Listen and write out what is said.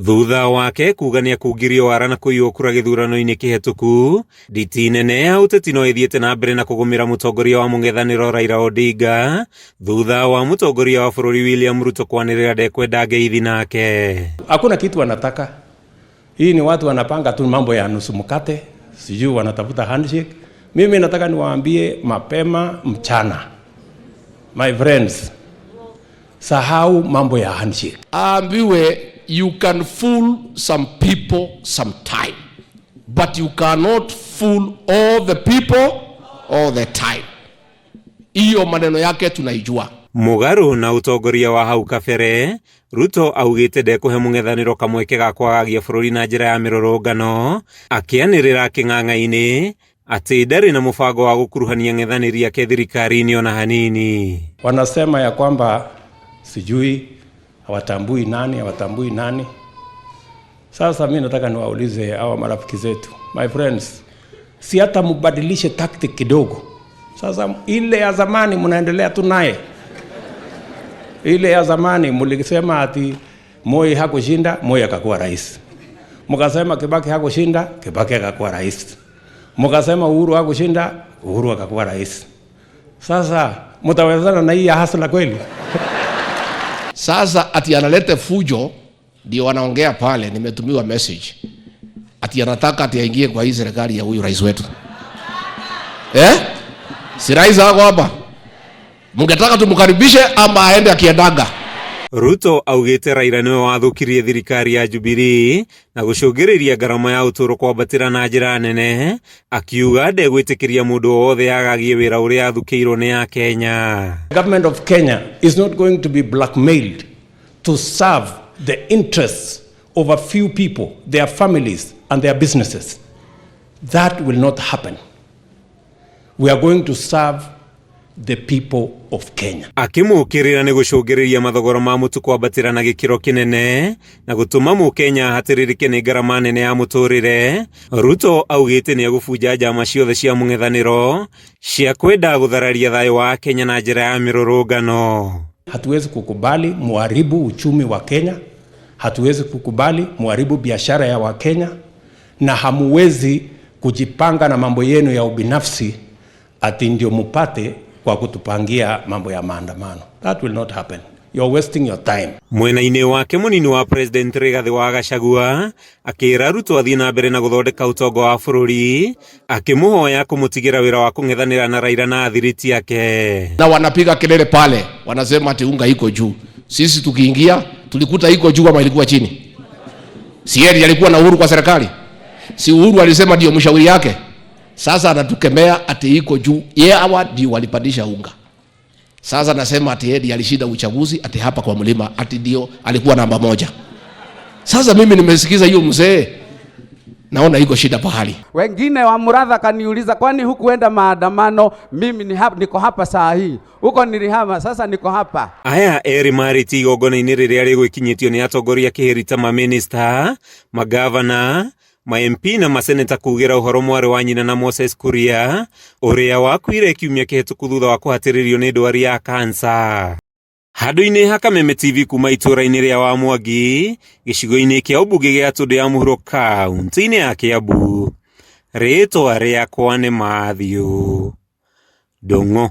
Thutha wake kuga ni akugirio wara na kuiyukura githurano-ini kihituku, nditi nene ya uteti no ithiete na mbere na kugumira mutongoria wa mung'ethaniro Raila Odinga thutha wa mutongoria wa bururi William Ruto kwanirira ndikwenda ngeithi nake. Hakuna kitu wanataka. Hii ni watu wanapanga tu mambo ya nusu mkate, sijui wanatafuta handshake. Mimi nataka niwaambie mapema mchana, my friends, sahau mambo ya handshake. Ambiwe you can fool some people sometime, but you cannot fool all the people all the time. Iyo maneno yake tunaijua. Mugaru na utongoria wa hau kabere, Ruto augite ndekuhe mung'ethaniro kamweke ga kwagagia bururi na njira ya mirurungano, akianirira king'ang'a-ini ati ndari na mubango wa gukuruhania ng'ethaniri yake thirikari-ini ona hanini. Wanasema ya kwamba sijui hawatambui nani. Sasa mimi nataka niwaulize hawa marafiki zetu, my friends, si hata mubadilishe tactic kidogo. Sasa ile ya zamani mnaendelea tu naye. Ile ya zamani mlisema ati Moi hakushinda, Moi akakuwa rais. Mkasema Kibaki hakushinda, Kibaki akakuwa rais. Mkasema Uhuru hakushinda, Uhuru akakuwa rais. Sasa mtawezana na hii ya hasla kweli? Sasa ati analete fujo, ndio wanaongea pale, nimetumiwa message. Ati anataka ati aingie kwa hii serikali ya huyu rais wetu. Si rais hako hapa. Mungetaka tumkaribishe ama aende akiendaga. Ruto augite Raila niwe wathukirie thirikari ya Jubilee na gucungiriiria garama ya uturo kwambatira na njira nene, akiuga ndegwitikiria mundu wothe agagie wira uria athukiirwo ni ya Kenya. The government of Kenya is not going to be blackmailed to serve the interests of a few people, their families and their businesses. That will not happen. We are going to serve the people of Kenya. Akimukirira ni gucungiriria mathogoro ma mutu kwambatira na gikiro kinene na gutuma mu Kenya hatiririke ni garama nene ya muturire, Ruto augite ni agubunja njama ciothe cia mung'ethaniro cia kwenda guthararia thayo wa Kenya na njira ya mirurungano. Hatuwezi kukubali muharibu uchumi wa Kenya, hatuwezi kukubali muharibu biashara ya Wakenya, na hamuwezi kujipanga na mambo yenu ya ubinafsi ati ndio mupate kwa kutupangia mambo ya maandamano. That will not happen. You're wasting your time. Mwena-ini wake munini wa President Rigathi wa Gachagua akira Ruto athii na mbere na guthondeka utongo wa bururi, akimuhoya kumutigira wira wa kung'ethanira na Raila na athiriti yake. Na wanapiga kelele pale, wanasema ati unga iko juu. Sisi tukiingia tulikuta iko juu ama ilikuwa chini? Si yeye alikuwa na Uhuru kwa serikali? Si Uhuru alisema ndio mshauri yake? Sasa anatukemea ati iko juu. Yeye hawa ndio walipandisha unga. Sasa nasema ati yeye alishinda uchaguzi, ati hapa kwa mlima ati ndio alikuwa namba 1. Sasa mimi nimesikiza hiyo mzee, naona iko shida pahali. Wengine wa Muratha kaniuliza kwani hukuenda maandamano? Mimi niko hapa saa hii. Huko nilihama, sasa niko hapa. Aya eri mariti igongona-ini riria rigukinyitio ni atongoria kihirita ma minister, magavana, ma-MP na maseneta kugira uhoro mwari wa nyina na Moses Kuria uria wakuire kiumia kihituku thutha wa kuhatiririo ni ndwari ya kansa. Handu-ini ha Kameme TV kuma itura-ini ria wa Mwangi gicigo-ini kia ubunge gia Tundu ya Muhuro kaunti-ini ya Kiambu, ritwa riakwa ni Matthew Ndung'u.